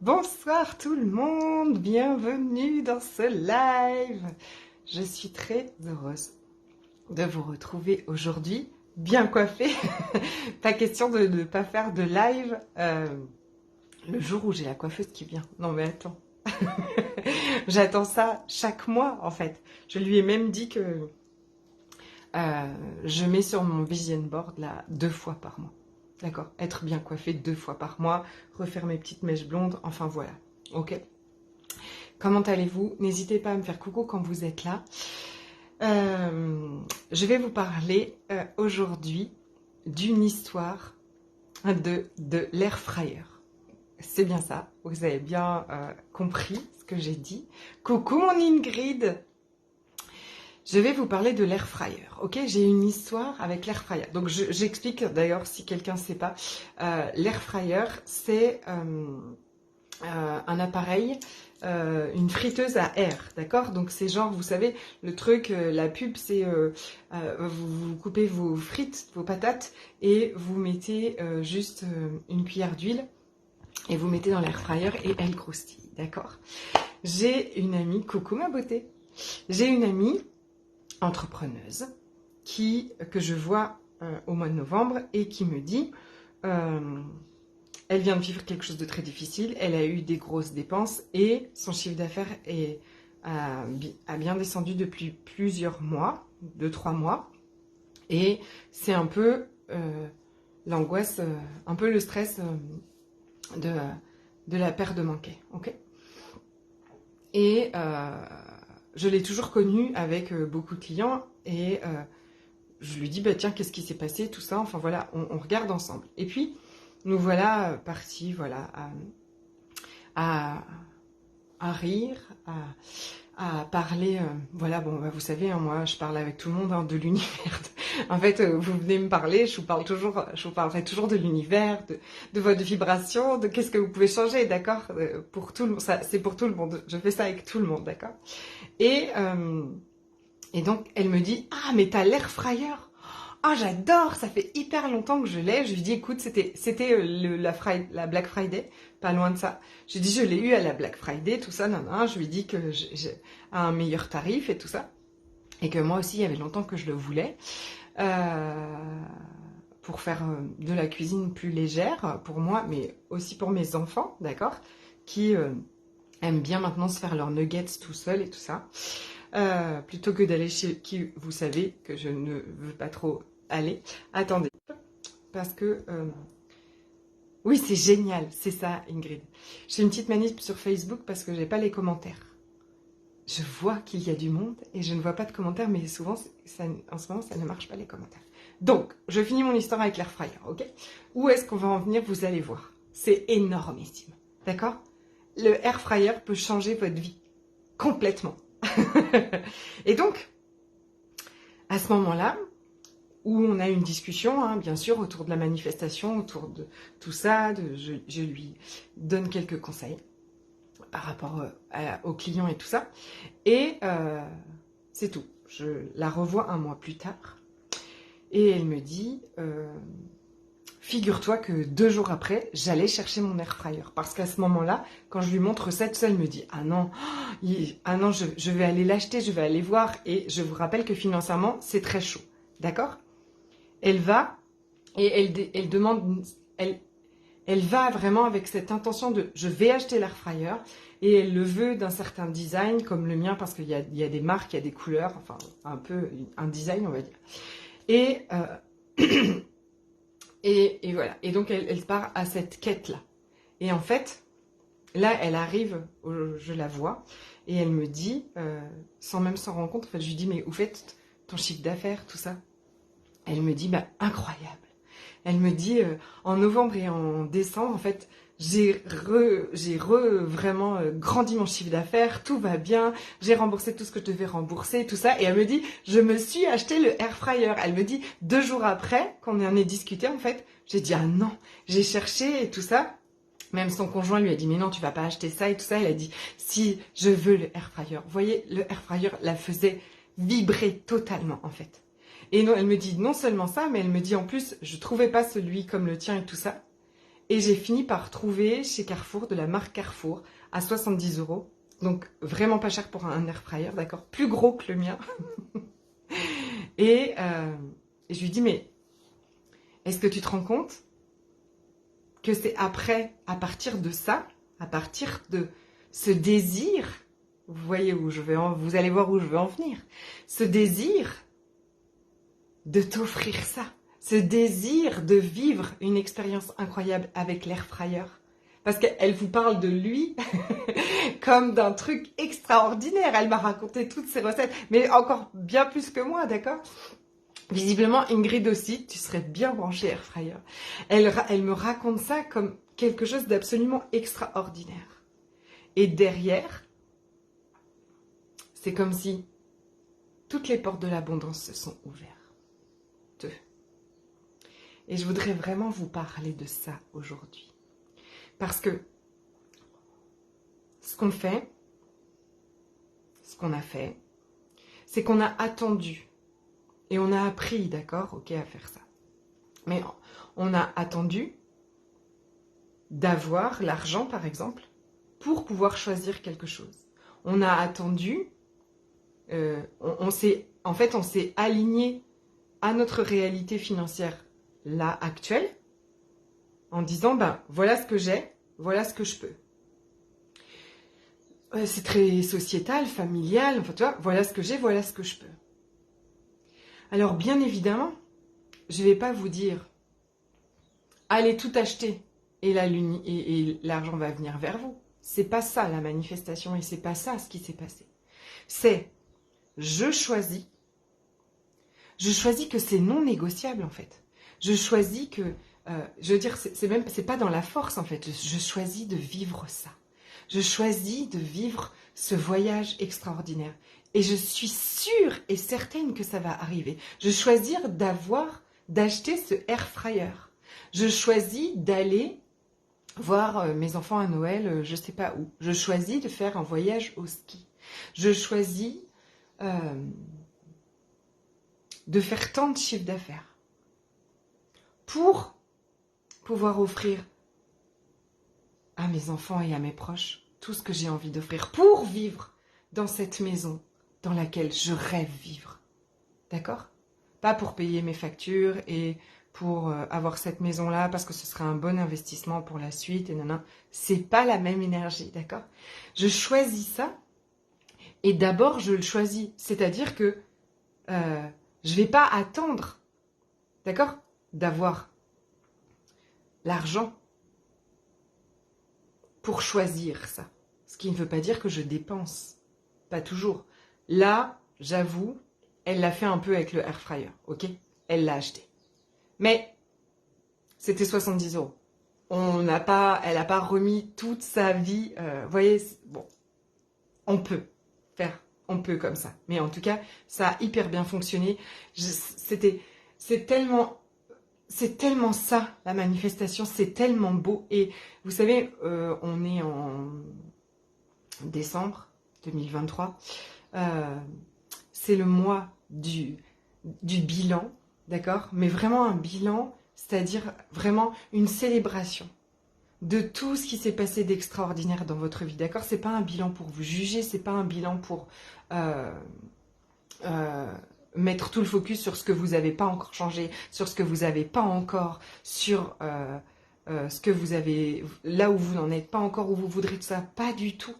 Bonsoir tout le monde, bienvenue dans ce live. Je suis très heureuse de vous retrouver aujourd'hui, bien coiffée. Pas question de ne pas faire de live le jour où j'ai la coiffeuse qui vient. Non mais attends, j'attends ça chaque mois en fait. Je lui ai même dit que je mets sur mon vision board là 2 fois par mois. D'accord, être bien coiffée 2 fois par mois, refaire mes petites mèches blondes, enfin voilà, ok. Comment allez-vous? N'hésitez pas à me faire coucou quand vous êtes là. Je vais vous parler aujourd'hui d'une histoire de l'air fryer. C'est bien ça, vous avez bien compris ce que j'ai dit. Coucou mon Ingrid! Je vais vous parler de l'air fryer, ok? J'ai une histoire avec l'air fryer. Donc j'explique d'ailleurs si quelqu'un ne sait pas. L'air fryer, c'est un appareil, une friteuse à air, d'accord? Donc c'est genre, vous savez, le truc, la pub, c'est vous coupez vos frites, vos patates, et vous mettez juste une cuillère d'huile, et vous mettez dans l'air fryer, et elle croustille, d'accord? J'ai une amie, coucou ma beauté, j'ai une amie entrepreneuse que je vois au mois de novembre et qui me dit elle vient de vivre quelque chose de très difficile, elle a eu des grosses dépenses et son chiffre d'affaires a bien descendu depuis plusieurs mois, 2-3 mois, et c'est un peu l'angoisse, un peu le stress de la peur de manquer, ok? Et je l'ai toujours connue avec beaucoup de clients et je lui dis bah tiens, qu'est-ce qui s'est passé, tout ça, enfin voilà, on regarde ensemble. Et puis nous voilà partis, voilà, à rire, à parler, voilà, bon bah, vous savez, hein, moi je parle avec tout le monde hein, de l'univers. En fait, vous venez me parler, je vous parlerai toujours de l'univers, de votre vibration, de qu'est-ce que vous pouvez changer, d'accord? Pour tout le monde, c'est pour tout le monde. Je fais ça avec tout le monde, d'accord? Et donc elle me dit ah mais t'as l'air fryer. Ah j'adore, ça fait hyper longtemps que je l'ai. Je lui dis écoute c'était la Black Friday, pas loin de ça. J'ai dit je l'ai eu à la Black Friday, tout ça, non. Je lui dis que j'ai un meilleur tarif et tout ça. Et que moi aussi, il y avait longtemps que je le voulais. Pour faire de la cuisine plus légère pour moi, mais aussi pour mes enfants, d'accord, qui aiment bien maintenant se faire leurs nuggets tout seul et tout ça, plutôt que d'aller chez qui, vous savez que je ne veux pas trop aller. Attendez, parce que oui, c'est génial, c'est ça, Ingrid. J'ai une petite manip sur Facebook parce que j'ai pas les commentaires. Je vois qu'il y a du monde et je ne vois pas de commentaires, mais souvent, en ce moment, ça ne marche pas les commentaires. Donc, je finis mon histoire avec l'air fryer, ok? Où est-ce qu'on va en venir? Vous allez voir. C'est énormissime, d'accord? Le air fryer peut changer votre vie complètement. Et donc, à ce moment-là, où on a une discussion, hein, bien sûr, autour de la manifestation, autour de tout ça, je lui donne quelques conseils par rapport aux clients et tout ça. Et c'est tout. Je la revois un mois plus tard. Et elle me dit, figure-toi que 2 jours après, j'allais chercher mon air fryer. Parce qu'à ce moment-là, quand je lui montre cette seule, elle me dit, ah non, je vais aller l'acheter, je vais aller voir. Et je vous rappelle que financièrement, c'est très chaud. D'accord? Elle va et elle demande, elle va vraiment avec cette intention de, je vais acheter l'air fryer. Et elle le veut d'un certain design, comme le mien, parce qu'il y a des marques, il y a des couleurs, enfin, un peu un design, on va dire. Et, et voilà. Et donc, elle part à cette quête-là. Et en fait, là, elle arrive, je la vois, et elle me dit, sans même s'en rendre compte, en fait, je lui dis, mais où fait ton chiffre d'affaires, tout ça? Elle me dit, bah, incroyable. Elle me dit, en novembre et en décembre, en fait, j'ai vraiment grandi mon chiffre d'affaires, tout va bien, j'ai remboursé tout ce que je devais rembourser, tout ça. Et elle me dit, je me suis acheté le air fryer. Elle me dit, 2 jours après, qu'on en ait discuté, en fait, j'ai dit, ah non, j'ai cherché et tout ça. Même son conjoint lui a dit, mais non, tu vas pas acheter ça et tout ça. Elle a dit, si, je veux le air fryer. Vous voyez, le air fryer la faisait vibrer totalement, en fait. Et non, elle me dit non seulement ça, mais elle me dit en plus, je trouvais pas celui comme le tien et tout ça. Et j'ai fini par trouver chez Carrefour, de la marque Carrefour, à 70 €. Donc vraiment pas cher pour un air fryer, d'accord? Plus gros que le mien. Et je lui dis, mais est-ce que tu te rends compte que c'est après, à partir de ça, à partir de ce désir, vous voyez où je vais vous allez voir où je veux en venir, ce désir de t'offrir ça, ce désir de vivre une expérience incroyable avec l'air fryer. Parce qu'elle vous parle de lui comme d'un truc extraordinaire. Elle m'a raconté toutes ses recettes, mais encore bien plus que moi, d'accord? Visiblement, Ingrid aussi, tu serais bien branchée air fryer. Elle me raconte ça comme quelque chose d'absolument extraordinaire. Et derrière, c'est comme si toutes les portes de l'abondance se sont ouvertes. Et je voudrais vraiment vous parler de ça aujourd'hui. Parce que ce qu'on fait, ce qu'on a fait, c'est qu'on a attendu. Et on a appris, d'accord, ok, à faire ça. Mais on a attendu d'avoir l'argent, par exemple, pour pouvoir choisir quelque chose. On a attendu, on s'est aligné à notre réalité financière là, actuelle, en disant, ben, voilà ce que j'ai, voilà ce que je peux. C'est très sociétal, familial, enfin, tu vois, voilà ce que j'ai, voilà ce que je peux. Alors, bien évidemment, je ne vais pas vous dire, allez tout acheter et l'argent va venir vers vous. C'est pas ça la manifestation et c'est pas ça ce qui s'est passé. C'est, je choisis que c'est non négociable en fait. Je choisis que, je veux dire, c'est pas dans la force en fait. Je choisis de vivre ça. Je choisis de vivre ce voyage extraordinaire. Et je suis sûre et certaine que ça va arriver. Je choisis d'acheter ce air fryer. Je choisis d'aller voir mes enfants à Noël, je sais pas où. Je choisis de faire un voyage au ski. Je choisis de faire tant de chiffre d'affaires pour pouvoir offrir à mes enfants et à mes proches tout ce que j'ai envie d'offrir, pour vivre dans cette maison dans laquelle je rêve vivre. D'accord? Pas pour payer mes factures et pour avoir cette maison-là parce que ce serait un bon investissement pour la suite et non, c'est pas la même énergie, d'accord? Je choisis ça et d'abord je le choisis, c'est-à-dire que je vais pas attendre, d'accord, d'avoir l'argent pour choisir ça. Ce qui ne veut pas dire que je dépense, pas toujours. Là, j'avoue, elle l'a fait un peu avec le air fryer, ok? Elle l'a acheté. Mais c'était 70 €. Elle n'a pas remis toute sa vie. Vous voyez, bon, on peut comme ça. Mais en tout cas, ça a hyper bien fonctionné. C'est tellement ça, la manifestation, c'est tellement beau. Et vous savez, on est en décembre 2023. C'est le mois du bilan, d'accord? Mais vraiment un bilan, c'est-à-dire vraiment une célébration de tout ce qui s'est passé d'extraordinaire dans votre vie, d'accord? C'est pas un bilan pour vous juger, c'est pas un bilan pour mettre tout le focus sur ce que vous n'avez pas encore changé, sur ce que vous n'avez pas encore, sur ce que vous avez, là où vous n'en êtes pas encore, où vous voudrez tout ça, pas du tout.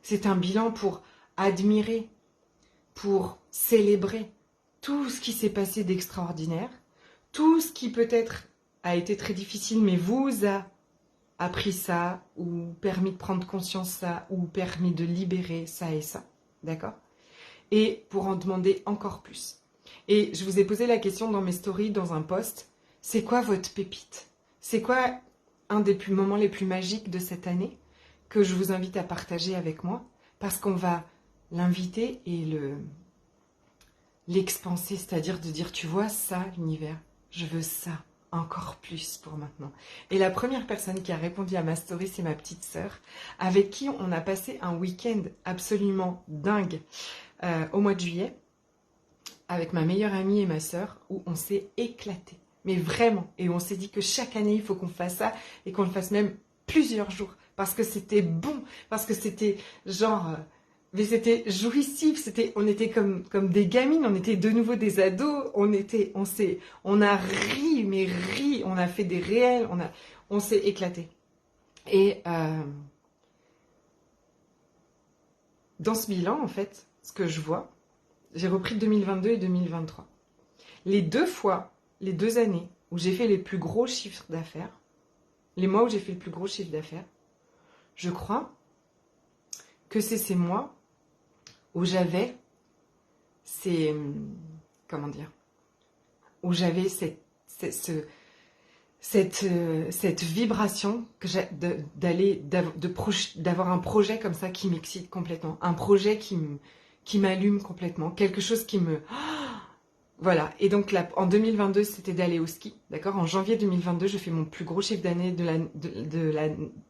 C'est un bilan pour admirer, pour célébrer tout ce qui s'est passé d'extraordinaire, tout ce qui peut-être a été très difficile, mais vous a appris ça, ou permis de prendre conscience ça, ou permis de libérer ça et ça, d'accord? Et pour en demander encore plus. Et je vous ai posé la question dans mes stories, dans un post, c'est quoi votre pépite? C'est quoi un des moments les plus magiques de cette année que je vous invite à partager avec moi? Parce qu'on va l'inviter et l'expanser, c'est-à-dire de dire, tu vois ça, l'univers, je veux ça, encore plus pour maintenant. Et la première personne qui a répondu à ma story, c'est ma petite sœur, avec qui on a passé un week-end absolument dingue au mois de juillet, avec ma meilleure amie et ma sœur, où on s'est éclaté. Mais vraiment. Et on s'est dit que chaque année, il faut qu'on fasse ça et qu'on le fasse même plusieurs jours. Parce que c'était bon. Parce que c'était genre... mais c'était jouissif. On était comme des gamines. On était de nouveau des ados. On a ri, mais ri. On a fait des réels. On s'est éclaté. Et dans ce bilan, en fait, ce que je vois, j'ai repris 2022 et 2023. Les 2 années où j'ai fait les plus gros chiffres d'affaires, les mois où j'ai fait le plus gros chiffre d'affaires, je crois que c'est ces mois où j'avais comment dire, où j'avais cette vibration d'avoir un projet comme ça qui m'excite complètement, un projet qui m'allume complètement, quelque chose qui me... Voilà, et donc là, en 2022, c'était d'aller au ski, d'accord? En janvier 2022, je fais mon plus gros chiffre d'année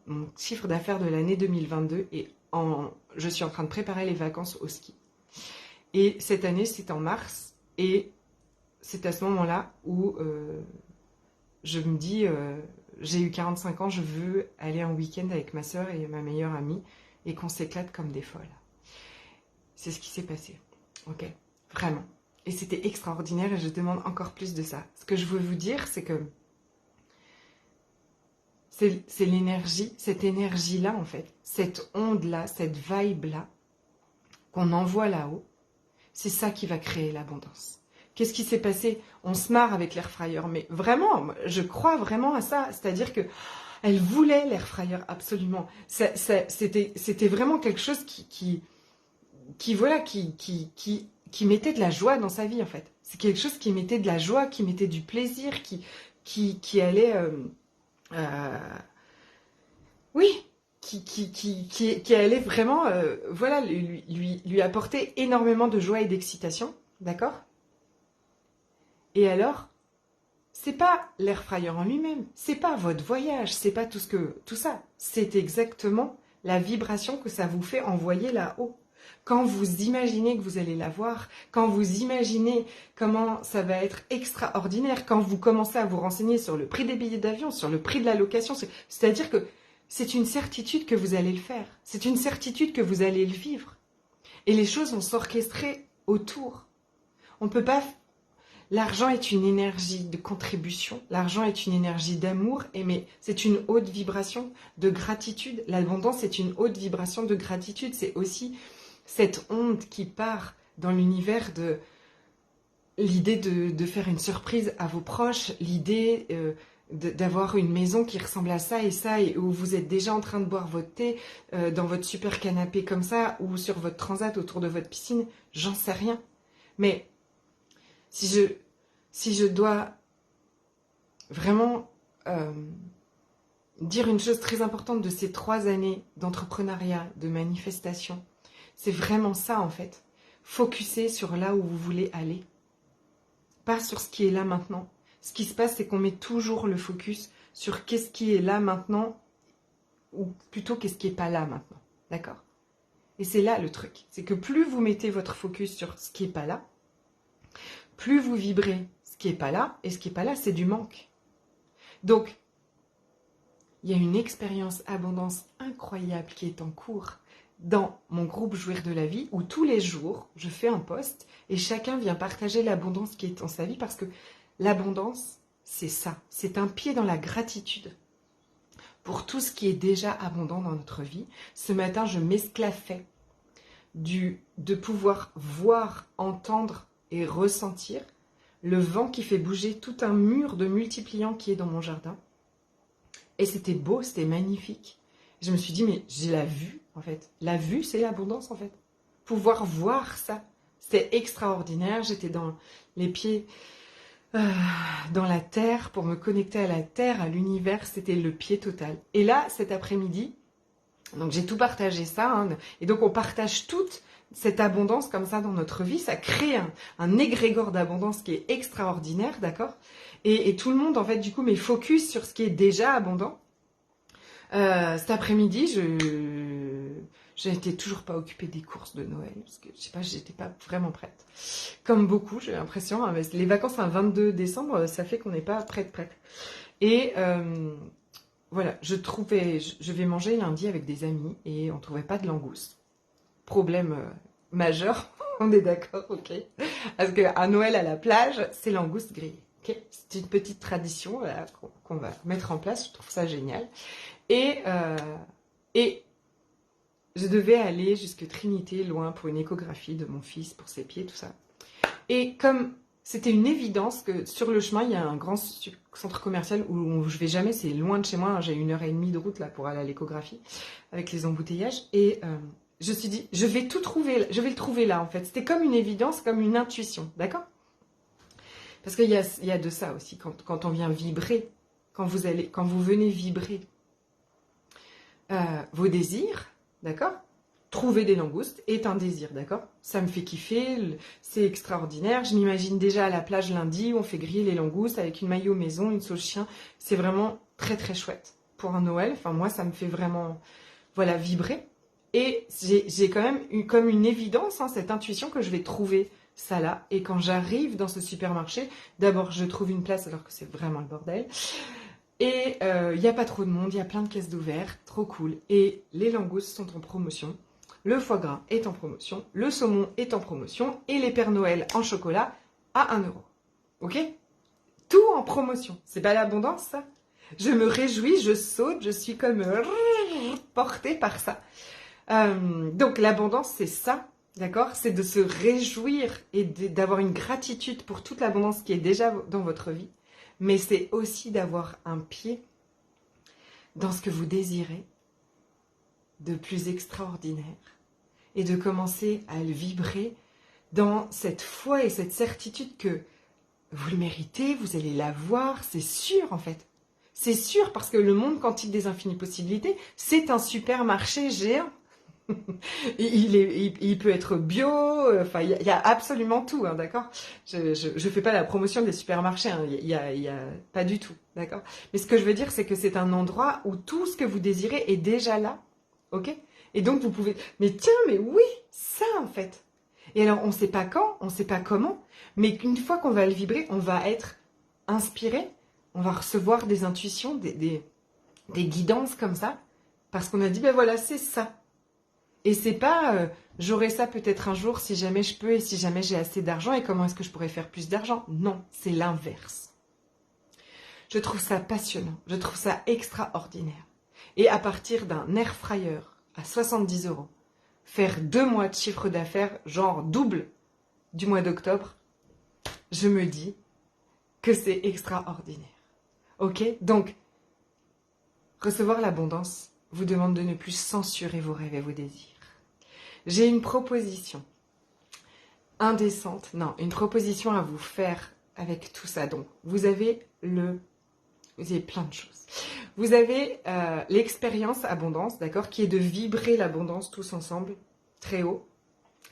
mon chiffre d'affaires de l'année 2022 et je suis en train de préparer les vacances au ski. Et cette année, c'est en mars et c'est à ce moment-là où je me dis, j'ai eu 45 ans, je veux aller en week-end avec ma soeur et ma meilleure amie et qu'on s'éclate comme des folles. C'est ce qui s'est passé, ok? Vraiment. Et c'était extraordinaire et je demande encore plus de ça. Ce que je veux vous dire, c'est que c'est l'énergie, cette énergie-là en fait, cette onde-là, cette vibe-là qu'on envoie là-haut, c'est ça qui va créer l'abondance. Qu'est-ce qui s'est passé? On se marre avec l'air fryer, mais vraiment, je crois vraiment à ça. C'est-à-dire que elle voulait l'air fryer absolument. C'était vraiment quelque chose qui mettait de la joie dans sa vie en fait. C'est quelque chose qui mettait de la joie, qui mettait du plaisir, qui allait, oui, qui allait vraiment, voilà, lui apporter énormément de joie et d'excitation, d'accord? Et alors, c'est pas l'air fryer en lui-même, c'est pas votre voyage, c'est pas tout ça, c'est exactement la vibration que ça vous fait envoyer là-haut. Quand vous imaginez que vous allez la voir, quand vous imaginez comment ça va être extraordinaire, quand vous commencez à vous renseigner sur le prix des billets d'avion, sur le prix de la location, c'est-à-dire que c'est une certitude que vous allez le faire, c'est une certitude que vous allez le vivre. Et les choses vont s'orchestrer autour. On peut pas... L'argent est une énergie de contribution, l'argent est une énergie d'amour, mais c'est une haute vibration de gratitude. L'abondance est une haute vibration de gratitude, c'est aussi cette onde qui part dans l'univers de l'idée de faire une surprise à vos proches, l'idée d'avoir une maison qui ressemble à ça, et où vous êtes déjà en train de boire votre thé dans votre super canapé comme ça, ou sur votre transat autour de votre piscine, j'en sais rien. Mais si je dois vraiment dire une chose très importante de ces 3 années d'entrepreneuriat, de manifestation, c'est vraiment ça en fait. Focuser sur là où vous voulez aller. Pas sur ce qui est là maintenant. Ce qui se passe, c'est qu'on met toujours le focus sur qu'est-ce qui est là maintenant, ou plutôt qu'est-ce qui n'est pas là maintenant. D'accord? Et c'est là le truc. C'est que plus vous mettez votre focus sur ce qui n'est pas là, plus vous vibrez ce qui n'est pas là, et ce qui n'est pas là, c'est du manque. Donc, il y a une expérience abondance incroyable qui est en cours dans mon groupe Jouir de la vie, où tous les jours, je fais un post et chacun vient partager l'abondance qui est en sa vie, parce que l'abondance, c'est ça, c'est un pied dans la gratitude pour tout ce qui est déjà abondant dans notre vie. Ce matin, je m'esclaffais de pouvoir voir, entendre et ressentir le vent qui fait bouger tout un mur de multipliants qui est dans mon jardin. Et c'était beau, c'était magnifique. Je me suis dit, mais j'ai la vue, en fait. La vue, c'est l'abondance, en fait. Pouvoir voir ça, c'était extraordinaire. J'étais dans les pieds, dans la terre, pour me connecter à la terre, à l'univers. C'était le pied total. Et là, cet après-midi, donc j'ai tout partagé ça, hein, et donc on partage toute cette abondance comme ça dans notre vie. Ça crée un égrégore d'abondance qui est extraordinaire, d'accord? Et tout le monde, en fait, du coup, met focus sur ce qui est déjà abondant. Cet après-midi, Je n'étais toujours pas occupée des courses de Noël, parce que, je sais pas, j'étais pas vraiment prête. Comme beaucoup, j'ai l'impression, hein, mais les vacances un 22 décembre, ça fait qu'on n'est pas prête. Et voilà, je vais manger lundi avec des amis, et on trouvait pas de langoustes. Problème majeur, on est d'accord, ok. Parce qu'à Noël à la plage, c'est langoustes grillées. Okay, c'est une petite tradition voilà, qu'on va mettre en place, je trouve ça génial. Et je devais aller jusque Trinité, loin, pour une échographie de mon fils, pour ses pieds, tout ça. Et comme c'était une évidence que sur le chemin, il y a un grand centre commercial où je vais jamais, c'est loin de chez moi, hein, j'ai 1h30 de route là pour aller à l'échographie, avec les embouteillages. Et je me suis dit, je vais le trouver là en fait. C'était comme une évidence, comme une intuition, d'accord? Parce qu'il y a de ça aussi, quand on vient vibrer, quand vous venez vibrer vos désirs, d'accord? Trouver des langoustes est un désir, d'accord? Ça me fait kiffer, c'est extraordinaire. Je m'imagine déjà à la plage lundi, où on fait griller les langoustes avec une maillot maison, une sauce chien. C'est vraiment très très chouette pour un Noël. Enfin moi, ça me fait vraiment, voilà, vibrer. Et j'ai quand même eu comme une évidence, hein, cette intuition que je vais trouver ça là. Et quand j'arrive dans ce supermarché, d'abord je trouve une place alors que c'est vraiment le bordel. Et il n'y a pas trop de monde, il y a plein de caisses d'ouvert, trop cool. Et les langoustes sont en promotion, le foie gras est en promotion, le saumon est en promotion et les Pères Noël en chocolat à 1 €. Ok? Tout en promotion. C'est pas l'abondance ça? Je me réjouis, je saute, je suis comme portée par ça. Donc l'abondance c'est ça, d'accord? C'est de se réjouir et d'avoir une gratitude pour toute l'abondance qui est déjà dans votre vie. Mais c'est aussi d'avoir un pied dans ce que vous désirez de plus extraordinaire et de commencer à le vibrer dans cette foi et cette certitude que vous le méritez, vous allez l'avoir, c'est sûr en fait. C'est sûr parce que le monde quantique des infinies possibilités, c'est un supermarché géant. Il peut être bio, enfin il y a absolument tout, hein, d'accord? Je fais pas la promotion des supermarchés, hein, il y a pas du tout, d'accord? Mais ce que je veux dire, c'est que c'est un endroit où tout ce que vous désirez est déjà là, ok? Et donc vous pouvez, mais tiens, mais oui, ça en fait. Et alors on sait pas quand, on sait pas comment, mais une fois qu'on va le vibrer, on va être inspiré, on va recevoir des intuitions, des guidances comme ça, parce qu'on a dit ben voilà, c'est ça. Et c'est pas j'aurai ça peut-être un jour si jamais je peux et si jamais j'ai assez d'argent et comment est-ce que je pourrais faire plus d'argent? Non, c'est l'inverse. Je trouve ça passionnant, je trouve ça extraordinaire. Et à partir d'un air fryer à 70 €, faire 2 mois de chiffre d'affaires, genre double du mois d'octobre, je me dis que c'est extraordinaire. Ok? Donc, recevoir l'abondance vous demande de ne plus censurer vos rêves et vos désirs. J'ai une proposition indécente, non, une proposition à vous faire avec tout ça. Donc, vous avez plein de choses. Vous avez l'expérience abondance, d'accord, qui est de vibrer l'abondance tous ensemble, très haut,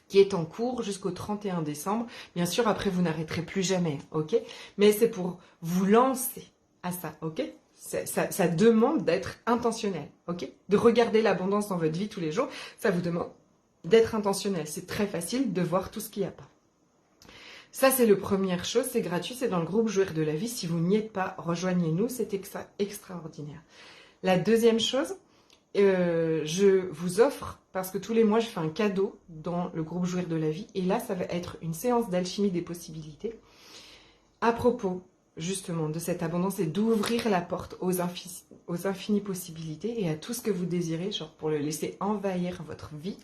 qui est en cours jusqu'au 31 décembre. Bien sûr, après, vous n'arrêterez plus jamais, ok? Mais c'est pour vous lancer à ça, ok? Ça demande d'être intentionnel, ok? De regarder l'abondance dans votre vie tous les jours, ça vous demande d'être intentionnel. C'est très facile de voir tout ce qu'il n'y a pas. Ça, c'est la première chose, c'est gratuit, c'est dans le groupe Jouir de la vie. Si vous n'y êtes pas, rejoignez-nous, c'est extraordinaire. La deuxième chose, je vous offre, parce que tous les mois, je fais un cadeau dans le groupe Jouir de la vie. Et là, ça va être une séance d'alchimie des possibilités à propos, justement, de cette abondance et d'ouvrir la porte aux infinies possibilités et à tout ce que vous désirez, genre pour le laisser envahir votre vie.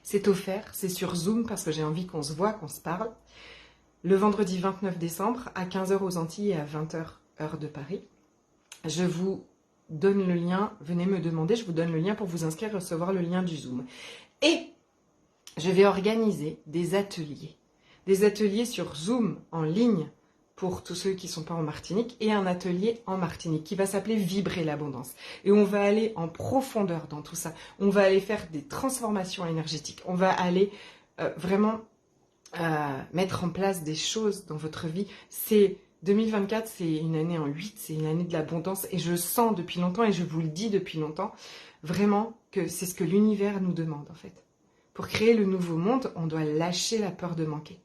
C'est offert, c'est sur Zoom parce que j'ai envie qu'on se voit, qu'on se parle. Le vendredi 29 décembre à 15 h aux Antilles et à 20 h heure de Paris. Je vous donne le lien, venez me demander, je vous donne le lien pour vous inscrire et recevoir le lien du Zoom. Et je vais organiser des ateliers sur Zoom en ligne pour tous ceux qui ne sont pas en Martinique, et un atelier en Martinique qui va s'appeler Vibrer l'abondance. Et on va aller en profondeur dans tout ça. On va aller faire des transformations énergétiques. On va aller vraiment mettre en place des choses dans votre vie. C'est 2024, c'est une année en 8, c'est une année de l'abondance et je sens depuis longtemps et je vous le dis depuis longtemps, vraiment que c'est ce que l'univers nous demande en fait. Pour créer le nouveau monde, on doit lâcher la peur de manquer.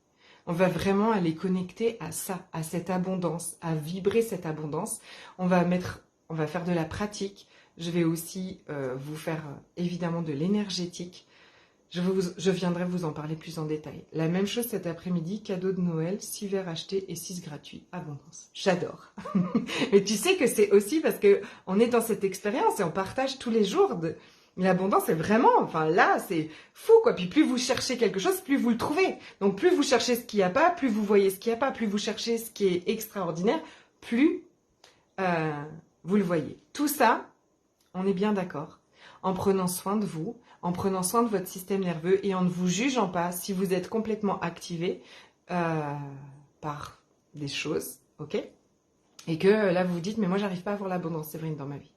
On va vraiment aller connecter à ça, à cette abondance, à vibrer cette abondance. On va faire de la pratique. Je vais aussi vous faire évidemment de l'énergétique. Je viendrai vous en parler plus en détail. La même chose cet après-midi, cadeau de Noël, 6 verres achetés et 6 gratuits. Abondance. J'adore. Mais tu sais que c'est aussi parce que on est dans cette expérience et on partage tous les jours de... L'abondance, c'est vraiment, enfin là, c'est fou quoi. Puis plus vous cherchez quelque chose, plus vous le trouvez. Donc plus vous cherchez ce qu'il n'y a pas, plus vous voyez ce qu'il n'y a pas, plus vous cherchez ce qui est extraordinaire, plus vous le voyez. Tout ça, on est bien d'accord. En prenant soin de vous, en prenant soin de votre système nerveux et en ne vous jugeant pas si vous êtes complètement activé par des choses, ok? Et que là, vous vous dites, mais moi, j'arrive pas à avoir l'abondance, Séverine, dans ma vie.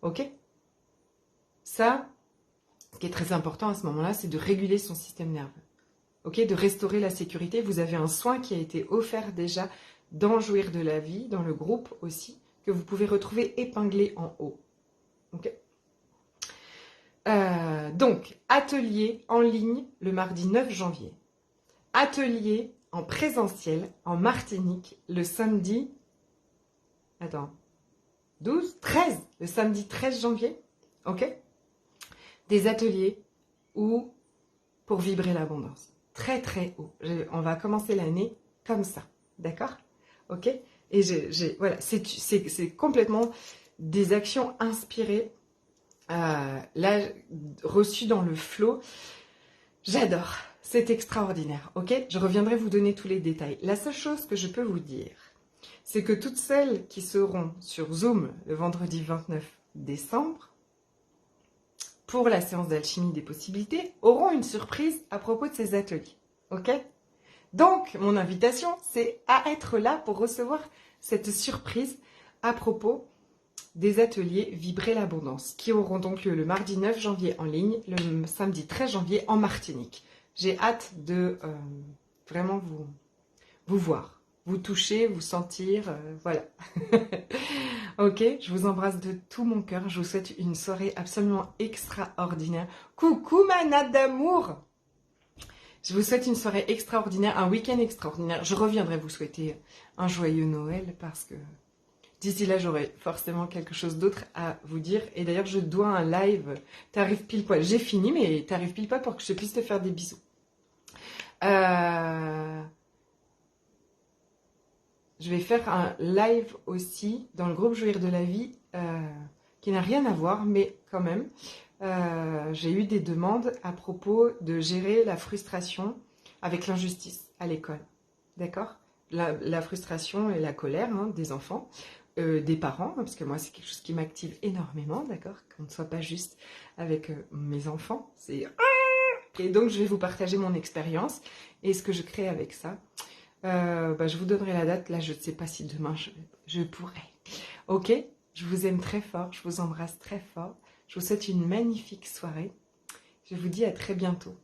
Ok? Ça, ce qui est très important à ce moment-là, c'est de réguler son système nerveux. Ok? De restaurer la sécurité. Vous avez un soin qui a été offert déjà dans Jouir de la vie, dans le groupe aussi, que vous pouvez retrouver épinglé en haut. Ok? Donc, atelier en ligne le mardi 9 janvier. Atelier en présentiel en Martinique le samedi... Attends. 12, 13, le samedi 13 janvier. Ok? Des ateliers où pour vibrer l'abondance. Très très haut. On va commencer l'année comme ça. D'accord? Ok? Et voilà, c'est complètement des actions inspirées. Là, reçues dans le flow. J'adore. C'est extraordinaire. Ok? Je reviendrai vous donner tous les détails. La seule chose que je peux vous dire, c'est que toutes celles qui seront sur Zoom le vendredi 29 décembre, pour la séance d'alchimie des possibilités, auront une surprise à propos de ces ateliers. Ok? Donc, mon invitation, c'est à être là pour recevoir cette surprise à propos des ateliers Vibrer l'abondance, qui auront donc lieu le mardi 9 janvier en ligne, le samedi 13 janvier en Martinique. J'ai hâte de vraiment vous voir, vous toucher, vous sentir, voilà. Ok, je vous embrasse de tout mon cœur, je vous souhaite une soirée absolument extraordinaire. Coucou ma natte d'amour! Je vous souhaite une soirée extraordinaire, un week-end extraordinaire. Je reviendrai vous souhaiter un joyeux Noël parce que d'ici là, j'aurai forcément quelque chose d'autre à vous dire. Et d'ailleurs, je dois un live. T'arrives pile poil. J'ai fini, mais t'arrives pile poil pour que je puisse te faire des bisous. Je vais faire un live aussi dans le groupe Jouir de la vie qui n'a rien à voir, mais quand même. J'ai eu des demandes à propos de gérer la frustration avec l'injustice à l'école. D'accord? La frustration et la colère des enfants. Des parents, parce que moi c'est quelque chose qui m'active énormément, d'accord, qu'on ne soit pas juste avec mes enfants, c'est... Et donc je vais vous partager mon expérience et ce que je crée avec ça. Je vous donnerai la date, là je ne sais pas si demain je pourrai. Ok, je vous aime très fort, je vous embrasse très fort, je vous souhaite une magnifique soirée, je vous dis à très bientôt.